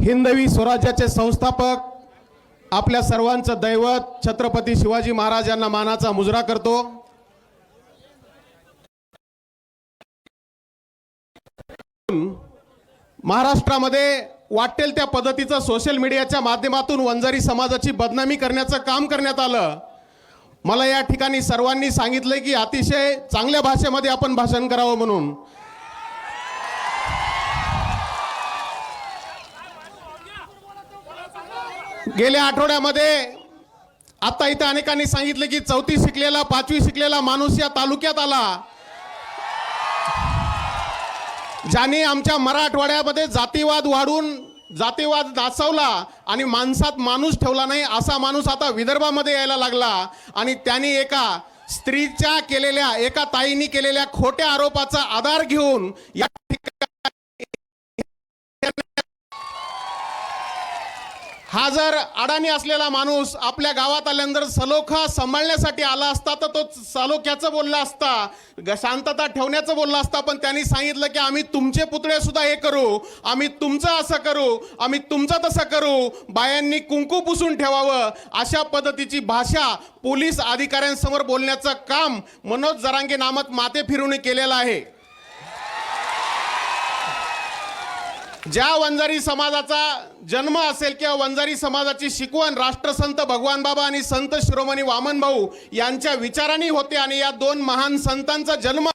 हिंदवी स्वराज्याचे संस्थापक आपल्या सर्वांचं दैवत छत्रपती शिवाजी महाराज यांना मानाचा मुजरा करतो। महाराष्ट्रामध्ये वाटेल त्या पद्धतीचं सोशल मीडियाच्या माध्यमातून वंजारी समाजाची बदनामी करण्याचं काम करण्यात आलं। मला या ठिकाणी सर्वांनी सांगितले की अतिशय चांगल्या भाषेमध्ये आपण भाषण करावं म्हणून। गेल्या आठवड्यामध्ये आता इथे अनेकांनी सांगितले की 4थी शिकलेला 5वी शिकलेला माणूस या तालुक्यात आला, ज्याने आमच्या मराठवाड्यामध्ये जातीवाद वाढून जातीवाद नाचवला आणि माणसात माणूस ठेवला नाही, असा माणूस आता विदर्भामध्ये यायला लागला। आणि त्यांनी एका स्त्रीच्या केलेल्या एका ताईंनी केलेल्या खोट्या आरोपाचा आधार घेऊन या हा जर अडाणी असलेला माणूस आपल्या गावात आल्यानंतर सलोखा सांभाळण्यासाठी आला असता तर तो सलोख्याचं बोलला असता, शांतता ठेवण्याचं बोलला असता। पण त्यांनी सांगितलं की आम्ही तुमचे पुतळे सुद्धा हे करू, आम्ही तुमचं असं करू, आम्ही तुमचं तसं करू, बायांनी कुंकू पुसून ठेवावं, अशा पद्धतीची भाषा पोलीस अधिकाऱ्यांसमोर बोलण्याचं काम मनोज जरांगे नामक माते फिरून केलेलं आहे। ज्या वंजारी समाजाचा जन्म असेल किंवा वंजारी समाजाची शिकवण राष्ट्रसंत भगवान बाबा आणि संत शिरोमणी वामन भाऊ यांच्या विचारांनी होते आणि या दोन महान संतांचा जन्म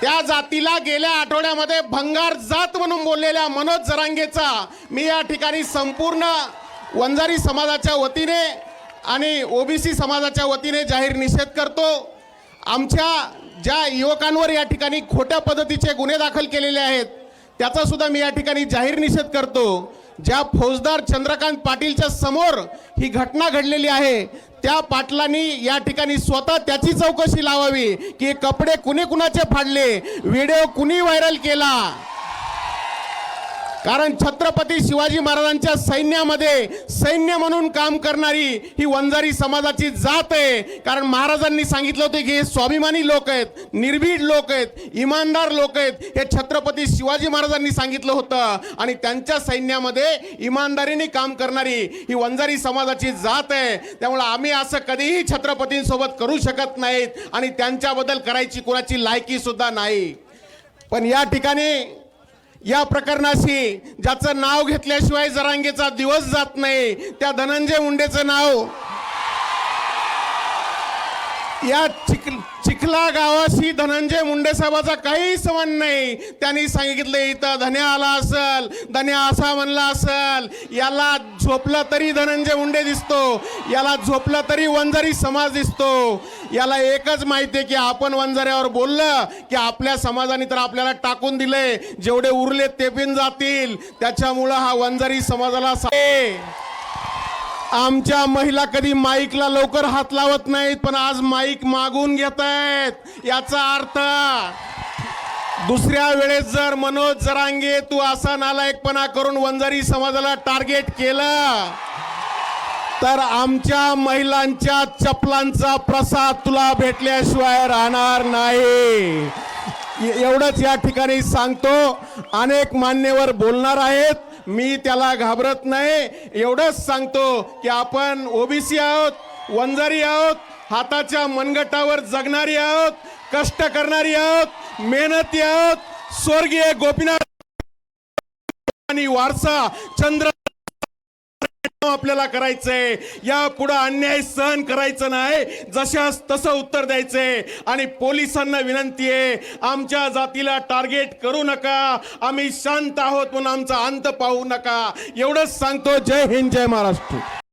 त्या जातीला गेल्या आठवड्यामध्ये भंगार जात म्हणून बोललेल्या मनोज जरांगेचा मी या ठिकाणी संपूर्ण वंजारी समाजाच्या वतीने आणि ओबीसी समाजाच्या वतीने जाहीर निषेध करतो। आमच्या ज्या युवकांवर या ठिकाणी खोट्या पद्धतीचे गुन्हे दाखल केलेले आहेत त्याचा सुद्धा मी या ठिकाणी जाहीर निषेध करतो। ज्या फौजदार चंद्रकांत पाटीलच्या समोर ही घटना घडलेली आहे त्या पाटलांनी या ठिकाणी स्वतः त्याची चौकशी लावावी की कपडे कुणी कुणाचे फाडले, व्हिडिओ कुणी व्हायरल केला। कारण छत्रपती शिवाजी महाराजांच्या सैन्यामध्ये सैन्य म्हणून काम करणारी ही वंजारी समाजाची जात आहे। कारण महाराजांनी सांगितलं होतं की हे स्वाभिमानी लोक आहेत, निर्भीड लोक आहेत, इमानदार लोक आहेत, हे छत्रपती शिवाजी महाराजांनी सांगितलं होतं। आणि त्यांच्या सैन्यामध्ये इमानदारीने काम करणारी ही वंजारी समाजाची जात आहे। त्यामुळे आम्ही असं कधीही छत्रपतींसोबत करू शकत नाहीत आणि त्यांच्याबद्दल करायची कोणाची लायकी सुद्धा नाही। पण या ठिकाणी या प्रकरणाशी ज्याचं नाव घेतल्याशिवाय जरांगेचा दिवस जात नाही त्या धनंजय मुंडेचं नाव या चिखला गावाशी धनंजय मुंडे साहेबाचा काही संबंध नाही। त्यांनी सांगितलं इथं धन्या आला असेल, धन्या असा म्हणला असेल, याला झोपला तरी धनंजय मुंडे दिसतो, याला झोपला तरी वंजारी समाज दिसतो। याला एकच माहिती आहे की आपण वंजाऱ्यावर बोललं की आपल्या समाजाने तर आपल्याला टाकून दिले, जेवढे उरले ते पण जातील। त्याच्यामुळं हा वंजारी समाजाला आमच्या महिला कधी माईकला लवकर हात लावत नाहीत, पण आज माईक मागून घेत आहेत। याचा अर्थ दुसऱ्या वेळेस जर मनोज जरांगे तू असा नालायकपणा करून वंजारी समाजाला टार्गेट केलं तर आमच्या महिलांच्या चपलांचा प्रसाद तुला भेटल्याशिवाय राहणार नाही। एवढंच या ठिकाणी सांगतो। अनेक मान्यवर बोलणार आहेत, मी त्याला घाबरत नाही। एवढंच सांगतो की आपण ओबीसी आहोत, वंजारी आहोत, हाताच्या मनगटावर जगणारी आहोत, कष्ट करणारी आहोत, मेहनती आहोत। स्वर्गीय गोपीनाथ आणि वारसा चंद्र आपल्याला करायचंय। या पुढे अन्याय सहन करायचं नाही, जशास तसं उत्तर द्यायचंय। आणि पोलिसांना विनंती आहे, आमच्या जातीला टार्गेट करू नका, आम्ही शांत आहोत म्हणून आमचा अंत पाहू नका। एवढंच सांगतो। जय हिंद, जय महाराष्ट्र।